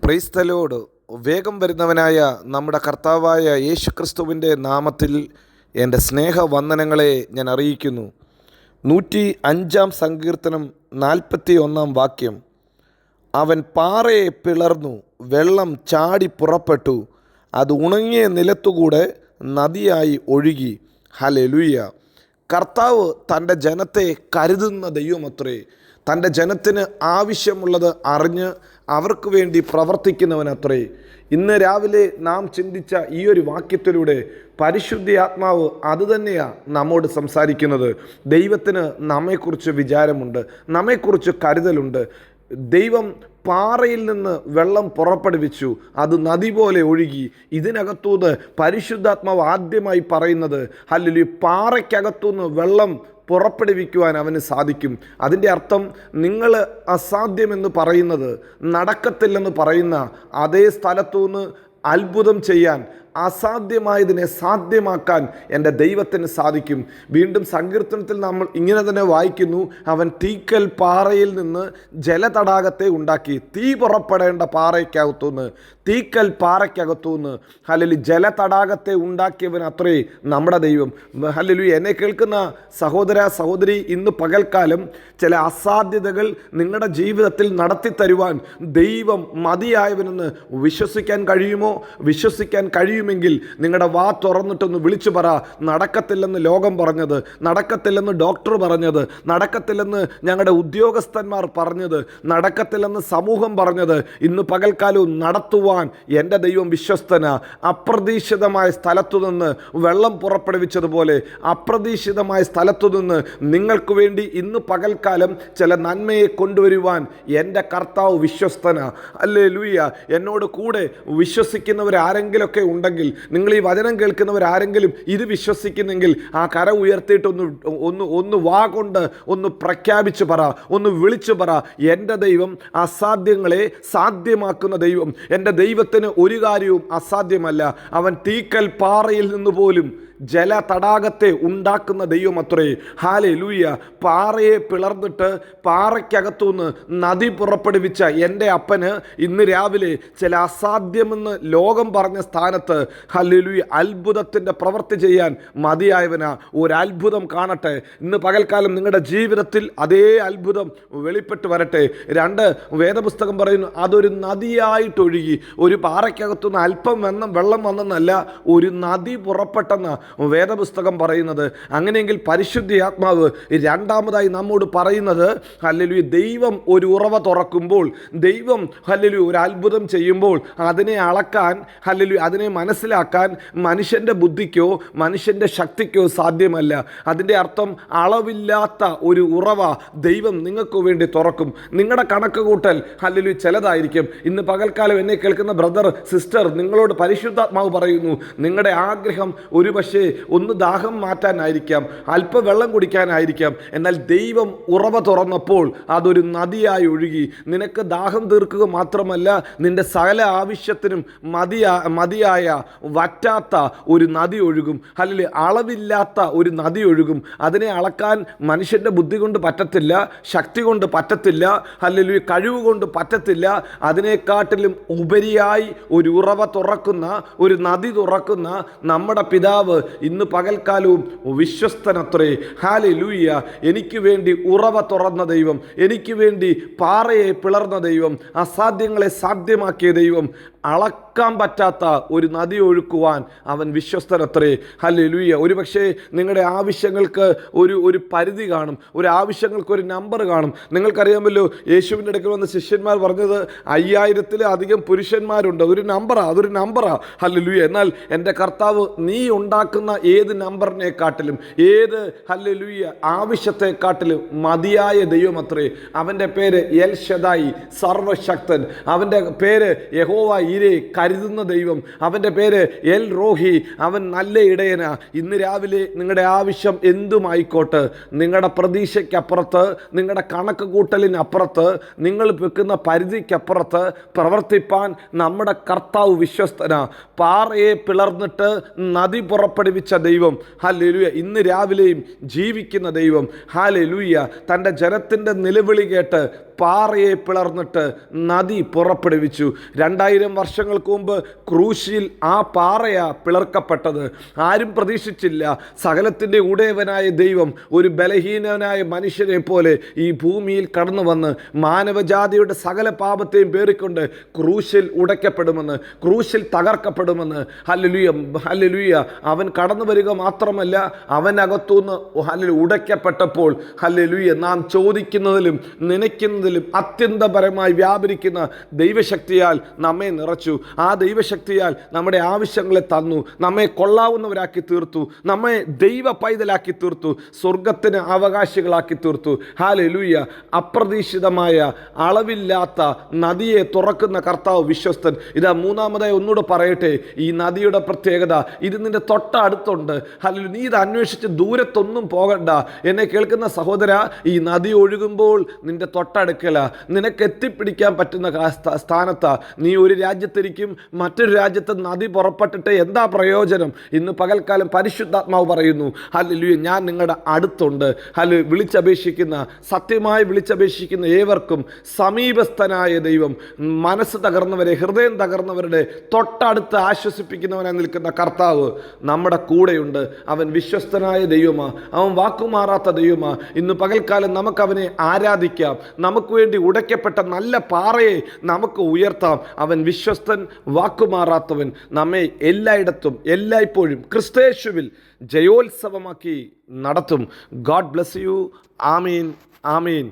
Praise the Lord. വേഗം വരുന്നവനായ നമ്മുടെ കർത്താവായ യേശുക്രിസ്തുവിൻ്റെ നാമത്തിൽ എൻ്റെ സ്നേഹവന്ദനങ്ങളെ ഞാൻ അറിയിക്കുന്നു. 105 സങ്കീർത്തനം 41 വാക്യം. അവൻ പാറയെ പിളർന്നു, വെള്ളം ചാടി പുറപ്പെട്ടു, അത് ഉണങ്ങിയ നിലത്തുകൂടെ നദിയായി ഒഴുകി. ഹല്ലേലൂയ. കർത്താവ് തൻ്റെ ജനത്തെ കരുതുന്ന ദൈവമത്രേ. തൻ്റെ ജനത്തിന് ആവശ്യമുള്ളത് അറിഞ്ഞ് അവർക്ക് വേണ്ടി പ്രവർത്തിക്കുന്നവനത്രേ. ഇന്ന് രാവിലെ നാം ചിന്തിച്ച ഈ ഒരു വാക്യത്തിലൂടെ പരിശുദ്ധ ആത്മാവ് അതുതന്നെയാണ് നമ്മോട് സംസാരിക്കുന്നത്. ദൈവത്തിന് നമ്മെക്കുറിച്ച് വിചാരമുണ്ട്, നമ്മെക്കുറിച്ച് കരുതലുണ്ട്. ദൈവം പാറയിൽ നിന്ന് വെള്ളം പുറപ്പെടുവിച്ചു, അത് നദി പോലെ ഒഴുകി. ഇതിനകത്തുനിന്ന് പരിശുദ്ധാത്മാവ് ആദ്യമായി പറയുന്നത് ഹല്ലേലൂയ, പാറയ്ക്കകത്തുനിന്ന് വെള്ളം പുറപ്പെടുവിക്കുവാൻ അവന് സാധിക്കും. അതിൻ്റെ അർത്ഥം നിങ്ങൾ അസാധ്യമെന്ന് പറയുന്നത്, നടക്കത്തില്ലെന്ന് പറയുന്ന അതേ സ്ഥലത്തുനിന്ന് അത്ഭുതം ചെയ്യാൻ, അസാധ്യമായതിനെ സാധ്യമാക്കാൻ എൻ്റെ ദൈവത്തിന് സാധിക്കും. വീണ്ടും സങ്കീർത്തനത്തിൽ നമ്മൾ ഇങ്ങനെ തന്നെ വായിക്കുന്നു, അവൻ തീക്കൽ പാറയിൽ നിന്ന് ജലതടാകത്തെ ഉണ്ടാക്കി. തീ പുറപ്പെടേണ്ട പാറയ്ക്കകത്തുനിന്ന്, തീക്കൽ പാറയ്ക്കകത്തുനിന്ന് ഹല്ലേലൂയ ജലതടാകത്തെ ഉണ്ടാക്കിയവൻ അത്രേ നമ്മുടെ ദൈവം. ഹല്ലേലൂയ. എന്നെ കേൾക്കുന്ന സഹോദര സഹോദരി, ഇന്ന് പകൽക്കാലം ചില അസാധ്യതകൾ നിങ്ങളുടെ ജീവിതത്തിൽ നടത്തി തരുവാൻ ദൈവം മതിയായവനെന്ന് വിശ്വസിക്കാൻ കഴിയുമോ? വിശ്വസിക്കാൻ കഴിയുമെങ്കിൽ നിങ്ങളുടെ വാ തുറന്നിട്ടൊന്ന് വിളിച്ചു പറ, നടക്കത്തില്ലെന്ന് ലോകം പറഞ്ഞത്, നടക്കത്തില്ലെന്ന് ഡോക്ടർ പറഞ്ഞത്, നടക്കത്തില്ലെന്ന് ഞങ്ങളുടെ ഉദ്യോഗസ്ഥന്മാർ പറഞ്ഞത്, നടക്കത്തില്ലെന്ന് സമൂഹം പറഞ്ഞത്, ഇന്ന് പകൽക്കാലവും നടത്തുവാൻ എൻ്റെ ദൈവം വിശ്വസ്തന. അപ്രതീക്ഷിതമായ സ്ഥലത്തു നിന്ന് വെള്ളം പുറപ്പെടുവിച്ചതുപോലെ അപ്രതീക്ഷിതമായ സ്ഥലത്തു നിന്ന് നിങ്ങൾക്ക് വേണ്ടി ഇന്ന് പകൽക്കാലം ചില നന്മയെ കൊണ്ടുവരുവാൻ എൻ്റെ കർത്താവ് വിശ്വസ്തന. ഹല്ലേലൂയ. എന്നോട് കൂടെ വിശ്വസിക്കുന്നവരാരെങ്കിലുമൊക്കെ ഉണ്ടെങ്കിൽ, നിങ്ങൾ ഈ വചനം കേൾക്കുന്നവരാരെങ്കിലും ഇത് വിശ്വസിക്കുന്നെങ്കിൽ ആ കര ഉയർത്തിയിട്ട് ഒന്ന് വാ കൊണ്ട് ഒന്ന് പ്രഖ്യാപിച്ച് പറ, ഒന്ന് വിളിച്ചു പറ, എൻ്റെ ദൈവം അസാധ്യങ്ങളെ സാധ്യമാക്കുന്ന ദൈവം. എൻ്റെ ദൈവത്തിന് ഒരു കാര്യവും അസാധ്യമല്ല. അവൻ തീക്കൽ പാറയിൽ നിന്ന് പോലും ജല തടാകത്തെ ഉണ്ടാക്കുന്ന ദൈവം അത്രേ. ഹല്ലേലൂയ. പാറയെ പിളർന്നിട്ട് പാറയ്ക്കകത്തുനിന്ന് നദി പുറപ്പെടുവിച്ച എൻ്റെ അപ്പന് ഇന്ന് രാവിലെ ചില അസാധ്യമെന്ന് ലോകം പറഞ്ഞ സ്ഥാനത്ത് ഹല്ലേലൂയ അത്ഭുതത്തിൻ്റെ പ്രവൃത്തി ചെയ്യാൻ മതിയായവനാ. ഒരു അത്ഭുതം കാണട്ടെ ഇന്ന് പകൽക്കാലം നിങ്ങളുടെ ജീവിതത്തിൽ. അതേ അത്ഭുതം വെളിപ്പെട്ട് വരട്ടെ. 2 വേദപുസ്തകം പറയുന്നു, അതൊരു നദിയായിട്ടൊഴുകി. ഒരു പാറയ്ക്കകത്തുനിന്ന് അല്പം വെള്ളം വന്നെന്നല്ല, ഒരു നദി പുറപ്പെട്ടെന്ന വേദപുസ്തകം പറയുന്നത്. അങ്ങനെയെങ്കിൽ പരിശുദ്ധ ആത്മാവ് രണ്ടാമതായി നമ്മോട് പറയുന്നത് ഹല്ലേലൂയ, ദൈവം ഒരു ഉറവ തുറക്കുമ്പോൾ, ദൈവം ഹല്ലേലൂയ ഒരു അത്ഭുതം ചെയ്യുമ്പോൾ അതിനെ അളക്കാൻ, ഹല്ലേലൂയ അതിനെ മനസ്സിലാക്കാൻ മനുഷ്യൻ്റെ ബുദ്ധിക്കോ മനുഷ്യൻ്റെ ശക്തിക്കോ സാധ്യമല്ല. അതിൻ്റെ അർത്ഥം അളവില്ലാത്ത ഒരു ഉറവ ദൈവം നിങ്ങൾക്ക് വേണ്ടി തുറക്കും. നിങ്ങളുടെ കണക്ക് കൂട്ടൽ ഹല്ലേലൂയ ചിലതായിരിക്കും. ഇന്ന് പകൽക്കാലം എന്നെ കേൾക്കുന്ന ബ്രദർ സിസ്റ്റർ, നിങ്ങളോട് പരിശുദ്ധാത്മാവ് പറയുന്നു, നിങ്ങളുടെ ആഗ്രഹം ഒരുപക്ഷെ ഒന്ന് ദാഹം മാറ്റാനായിരിക്കാം, അല്പം വെള്ളം കുടിക്കാനായിരിക്കാം. എന്നാൽ ദൈവം ഉറവ തുറന്നപ്പോൾ അതൊരു നദിയായി ഒഴുകി. നിനക്ക് ദാഹം തീർക്കുക മാത്രമല്ല, നിന്റെ സകല ആവശ്യത്തിനും മതിയായ വറ്റാത്ത ഒരു നദി ഒഴുകും. അല്ലെങ്കിൽ അളവില്ലാത്ത ഒരു നദി ഒഴുകും. അതിനെ അളക്കാൻ മനുഷ്യൻ്റെ ബുദ്ധി കൊണ്ട് പറ്റത്തില്ല, ശക്തി കൊണ്ട് പറ്റത്തില്ല, അല്ലെങ്കിൽ കഴിവ് കൊണ്ട് പറ്റത്തില്ല. അതിനെക്കാട്ടിലും ഉപരിയായി ഒരു ഉറവ തുറക്കുന്ന, ഒരു നദി തുറക്കുന്ന നമ്മുടെ പിതാവ് ഇന്ന് പകൽക്കാലവും വിശ്വസ്തനത്രേ. ഹല്ലേലൂയ. എനിക്ക് വേണ്ടി ഉറവ തുറന്ന ദൈവം, എനിക്ക് വേണ്ടി പാറയെ പിളർന്ന ദൈവം, അസാധ്യങ്ങളെ സാധ്യമാക്കിയ ദൈവം, അളക്കാൻ പറ്റാത്ത ഒരു നദി ഒഴുക്കുവാൻ അവൻ വിശ്വസ്തനത്രേ. ഹല്ലേലൂയ. ഒരുപക്ഷെ നിങ്ങളുടെ ആവശ്യങ്ങൾക്ക് ഒരു പരിധി കാണും, ഒരു ആവശ്യങ്ങൾക്ക് ഒരു നമ്പർ കാണും. നിങ്ങൾക്കറിയാമല്ലോ, യേശുവിൻ്റെ അടുക്കൽ വന്ന ശിഷ്യന്മാർ പറഞ്ഞത് 5000-ൽ പുരുഷന്മാരുണ്ട്. അതൊരു നമ്പറാ. ഹല്ലേലൂയ. എന്നാൽ എൻ്റെ കർത്താവ് നീ ഉണ്ടാക്കുന്ന ഏത് നമ്പറിനെക്കാട്ടിലും, ഏത് ഹല്ലേലൂയ ആവശ്യത്തെക്കാട്ടിലും മതിയായ ദൈവം അത്രേ. അവൻ്റെ പേര് എൽ ഷദായി, സർവശക്തൻ. അവൻ്റെ പേര് യഹോവ ഈരെ, കരുതുന്ന ദൈവം. അവൻ്റെ പേര് എൽ റോഹി, അവൻ നല്ല ഇടയനാ. ഇന്ന് രാവിലെ നിങ്ങളുടെ ആവശ്യം എന്തുമായിക്കോട്ടെ, നിങ്ങളുടെ പ്രതീക്ഷയ്ക്കപ്പുറത്ത്, നിങ്ങളുടെ കണക്ക് കൂട്ടലിനപ്പുറത്ത്, നിങ്ങൾ വെക്കുന്ന പരിധിക്കപ്പുറത്ത് പ്രവർത്തിപ്പാൻ നമ്മുടെ കർത്താവ് വിശ്വസ്തനാ. പാറയെ പിളർന്നിട്ട് നദി പുറപ്പെടുവിച്ച പുറപ്പെടുവിച്ച ദൈവം, ഹല്ലേലൂയ, ഇന്ന് രാവിലെയും ജീവിക്കുന്ന ദൈവം, ഹല്ലേലൂയ, തൻ്റെ ജനത്തിൻ്റെ നിലവിളി കേട്ട് പാറയെ പിളർന്നിട്ട് നദി പുറപ്പെടുവിച്ചു. 2000 വർഷങ്ങൾക്ക് മുമ്പ് ക്രൂശിൽ ആ പാറയാ പിളർക്കപ്പെട്ടത്. ആരും പ്രതീക്ഷിച്ചില്ല സകലത്തിൻ്റെ ഉടയവനായ ദൈവം ഒരു ബലഹീനനായ മനുഷ്യനെ പോലെ ഈ ഭൂമിയിൽ കടന്നു വന്ന് മാനവജാതിയുടെ സകല പാപത്തെയും പേറിക്കൊണ്ട് ക്രൂശിൽ ഉടയ്ക്കപ്പെടുമെന്ന്, ക്രൂശിൽ തകർക്കപ്പെടുമെന്ന്. Hallelujah, hallelujah. അവൻ കടന്നു വരിക മാത്രമല്ല, അവനകത്തുനിന്ന് ഹല്ലേലൂയ ഉടയ്ക്കപ്പെട്ടപ്പോൾ, ഹല്ലേലൂയ, നാം ചോദിക്കുന്നതിലും നനയ്ക്കുന്നതിലും അത്യന്തപരമായി വ്യാപരിക്കുന്ന ദൈവശക്തിയാൽ നമ്മെ നിറച്ചു. ആ ദൈവശക്തിയാൽ നമ്മുടെ ആവശ്യങ്ങളെ തന്നു, നമ്മെ കൊള്ളാവുന്നവരാക്കി തീർത്തു, നമ്മെ ദൈവ പൈതലാക്കി തീർത്തു, സ്വർഗത്തിന് അവകാശികളാക്കി തീർത്തു. ഹല്ലേലൂയ. അപ്രതീക്ഷിതമായ അളവില്ലാത്ത നദിയെ തുറക്കുന്ന കർത്താവ് വിശ്വസ്തൻ. ഇതാ മൂന്നാമതായി ഒന്നുകൂടെ പറയട്ടെ, ഈ നദിയുടെ പ്രത്യേകത, ഇത് നിന്റെ തൊട്ടടുത്തുണ്ട്. ഹല്ലേലൂയ. നീ ഇത് അന്വേഷിച്ച് ദൂരത്തൊന്നും പോകണ്ട. എന്നെ കേൾക്കുന്ന സഹോദര, ഈ നദി ഒഴുകുമ്പോൾ നിന്റെ തൊട്ടടുക്കല, നിനക്ക് എത്തിപ്പിടിക്കാൻ പറ്റുന്ന സ്ഥാനത്താ. നീ ഒരു രാജ്യത്തിരിക്കും, മറ്റൊരു രാജ്യത്ത് നദി പുറപ്പെട്ടിട്ട് എന്താ പ്രയോജനം? ഇന്ന് പകൽക്കാലം പരിശുദ്ധാത്മാവ് പറയുന്നു, ഹല്ലേലൂയ, ഞാൻ നിങ്ങളുടെ അടുത്തുണ്ട്. ഹല്ലേലൂയ. വിളിച്ചപേക്ഷിക്കുന്ന, സത്യമായി വിളിച്ചപേക്ഷിക്കുന്ന ഏവർക്കും സമീപസ്ഥനായ ദൈവം, മനസ്സ് തകർന്നവരെ, ഹൃദയം തകർന്നവരുടെ തൊട്ടടുത്ത് ആശ്വസിപ്പിക്കുന്നവനായി നിൽക്കുന്ന കർത്താവ് നമ്മുടെ കൂടെയുണ്ട്. അവൻ വിശ്വസ്തനായ ദൈവമാ, അവൻ വാക്കുമാറാത്ത ദൈവമാ. ഇന്ന് പകൽക്കാലം നമുക്കവനെ ആരാധിക്കാം. നമുക്ക് വേണ്ടി ഉടയ്ക്കപ്പെട്ട നല്ല പാറയെ നമുക്ക് ഉയർത്താം. അവൻ വിശ്വസ്തൻ, വാക്കുമാറാത്തവൻ. നമ്മെ എല്ലായിടത്തും എല്ലായ്പ്പോഴും ക്രിസ്തയേശുവിൽ ജയോത്സവമാക്കി നടത്തും. God bless you. Amin, Amin.